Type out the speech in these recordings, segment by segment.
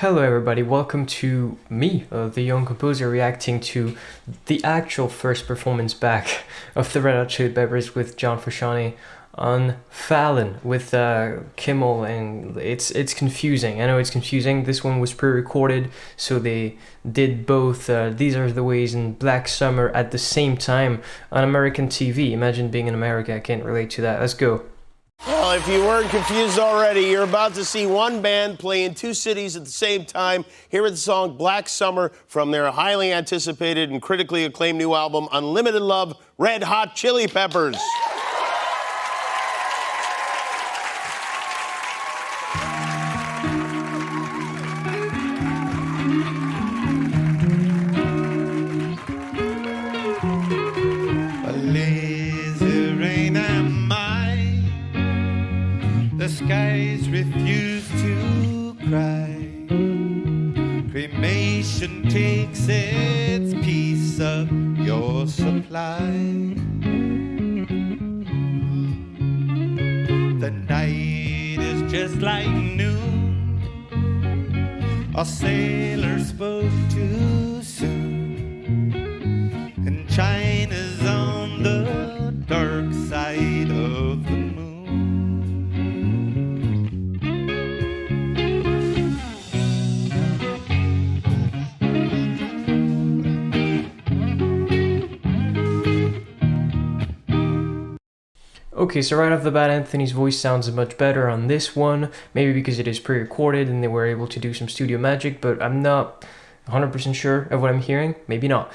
Hello everybody, welcome to me, the young composer, reacting to the actual first performance back of the Red Hot Chili Peppers with John Frusciante on Fallon with Kimmel, and it's confusing. I know it's confusing. This one was pre-recorded, so they did both These Are the Ways and Black Summer at the same time on American TV. Imagine being in America. I can't relate to that. Let's go. Well, if you weren't confused already, you're about to see one band play in two cities at the same time. Here is the song Black Summer from their highly anticipated and critically acclaimed new album, Unlimited Love, Red Hot Chili Peppers. The skies refuse to cry. Cremation takes its piece of your supply. The night is just like noon. A sailor spoke too soon, and China's on the dark side of the moon. Okay, so right off the bat, Anthony's voice sounds much better on this one, maybe because it is pre-recorded and they were able to do some studio magic, but I'm not 100% sure of what I'm hearing, maybe not.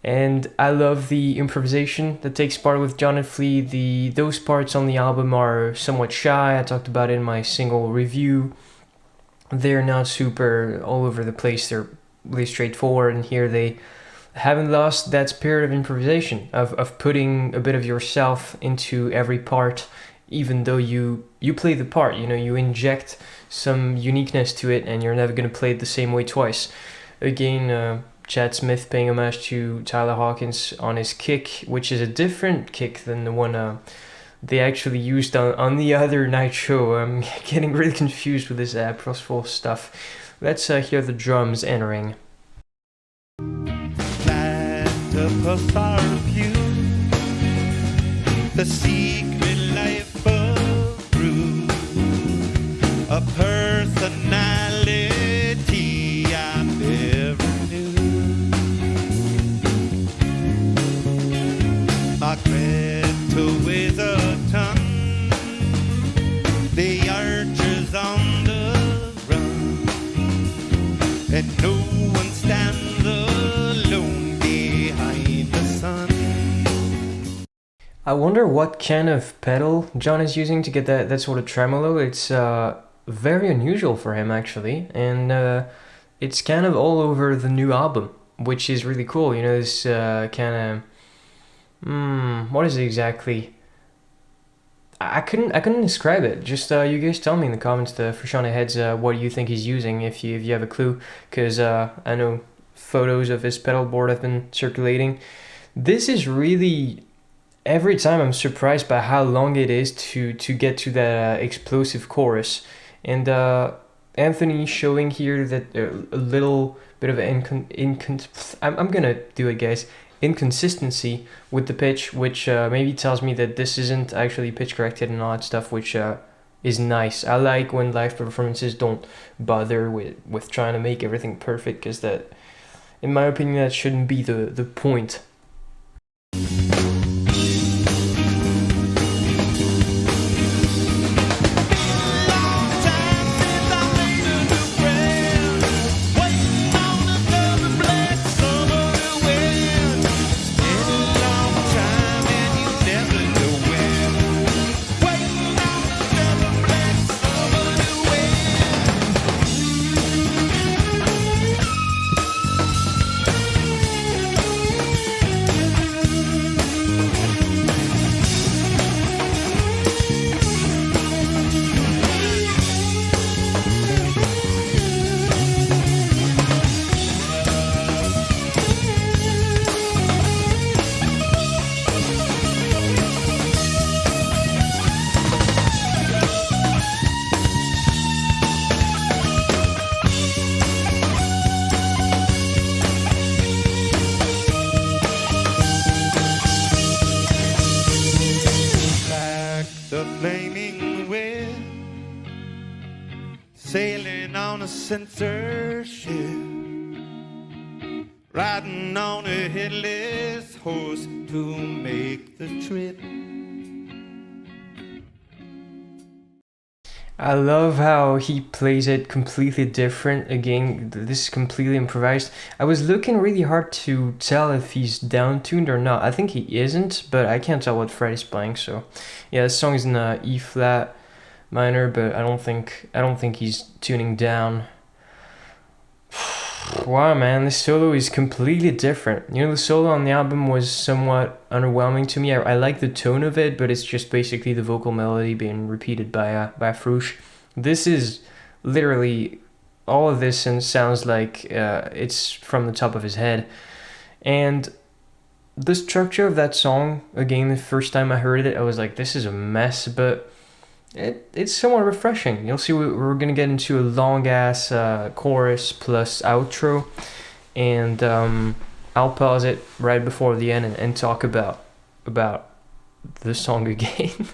And I love the improvisation that takes part with John and Flea. Those parts on the album are somewhat shy. I talked about it in my single review. They're not super all over the place, they're really straightforward, and here they haven't lost that spirit of improvisation, of putting a bit of yourself into every part, even though you play the part, you know, you inject some uniqueness to it and you're never going to play it the same way twice. Again, Chad Smith paying homage to Tyler Hawkins on his kick, which is a different kick than the one they actually used on the other night show. I'm getting really confused with this April stuff. Let's hear the drums entering. Platypus are few, the secret life of Groove, a personality I never knew. Margaretto weighs a ton, the archer's on the run, and no one stands alone behind the sun. I wonder what kind of pedal John is using to get that sort of tremolo. It's very unusual for him, actually, and it's kind of all over the new album, which is really cool. You know, this kind of what is it exactly? I couldn't describe it. Just you guys tell me in the comments, the Frusciante heads, what you think he's using, if you have a clue, because I know photos of his pedal board have been circulating. This is really, every time I'm surprised by how long it is to get to that explosive chorus. And Anthony showing here that a little bit of I'm gonna do it, guys, inconsistency with the pitch, which maybe tells me that this isn't actually pitch corrected and all that stuff, which is nice. I like when live performances don't bother with trying to make everything perfect, because that, in my opinion, that shouldn't be the point. Sailing on a censorship, riding on a headless horse to make the trip. I love how he plays it completely different. Again, this is completely improvised. I was looking really hard to tell if he's down-tuned or not. I think he isn't, but I can't tell what fret he's playing. So, yeah, this song is in E flat minor, but I don't think he's tuning down. Wow, man, this solo is completely different. You know, the solo on the album was somewhat underwhelming to me. I like the tone of it, but it's just basically the vocal melody being repeated by Frush. This is literally all of this, and sounds like it's from the top of his head. And the structure of that song, again, the first time I heard it, I was like, this is a mess, but it's somewhat refreshing. You'll see we're gonna get into a long ass chorus plus outro, and I'll pause it right before the end and talk about the song again.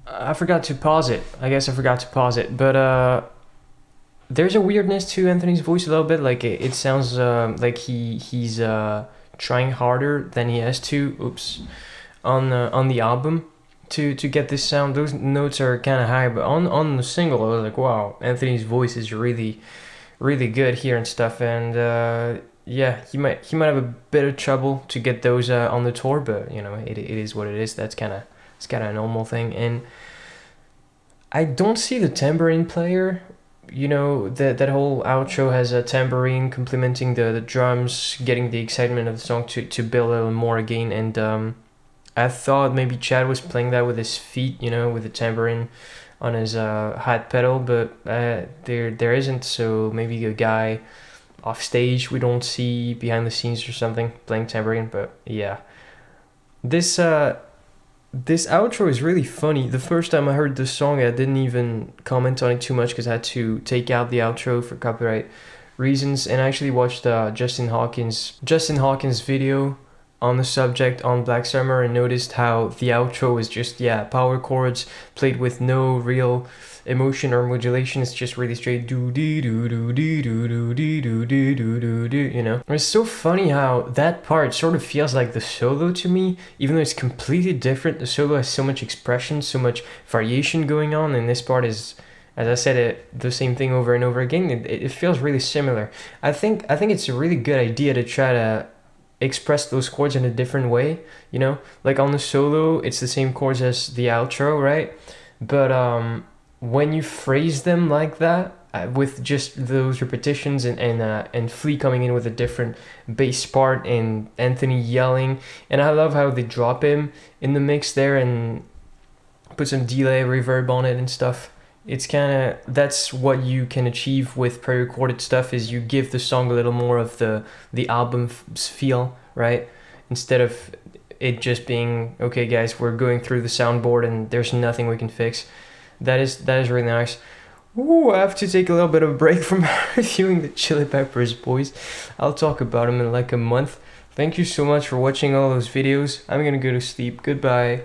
I forgot to pause it. I guess I forgot to pause it. But there's a weirdness to Anthony's voice a little bit. Like it sounds like he's trying harder than he has to. Oops, on the album to get this sound. Those notes are kind of high, but on the single, I was like, wow, Anthony's voice is really good here and stuff. And yeah, he might have a bit of trouble to get those on the tour, but you know, it is what it is. It's kind of a normal thing. And I don't see the tambourine player. You know, that whole outro has a tambourine complementing the drums, getting the excitement of the song to build a little more again. And I thought maybe Chad was playing that with his feet, you know, with the tambourine on his hat pedal, but there isn't. So maybe a guy off stage we don't see behind the scenes or something playing tambourine. But yeah, this outro is really funny. The first time I heard this song, I didn't even comment on it too much because I had to take out the outro for copyright reasons. And I actually watched Justin Hawkins' video on the subject on Black Summer and noticed how the outro is just, yeah, power chords played with no real emotion or modulation. It's just really straight do dee do do dee do do dee do dee do do do, you know. It's so funny how that part sort of feels like the solo to me, even though it's completely different. The solo has so much expression, so much variation going on, and this part is, as I said, the same thing over and over again. It feels really similar. I think it's a really good idea to try to express those chords in a different way, you know, like on the solo it's the same chords as the outro, right? But when you phrase them like that, with just those repetitions and Flea coming in with a different bass part and Anthony yelling, and I love how they drop him in the mix there and put some delay reverb on it and stuff. It's kind of, that's what you can achieve with pre-recorded stuff, is you give the song a little more of the album feel, right? Instead of it just being, okay guys, we're going through the soundboard and there's nothing we can fix. That is really nice. Ooh, I have to take a little bit of a break from reviewing the Chili Peppers, boys. I'll talk about them in like a month. Thank you so much for watching all those videos. I'm gonna go to sleep. Goodbye.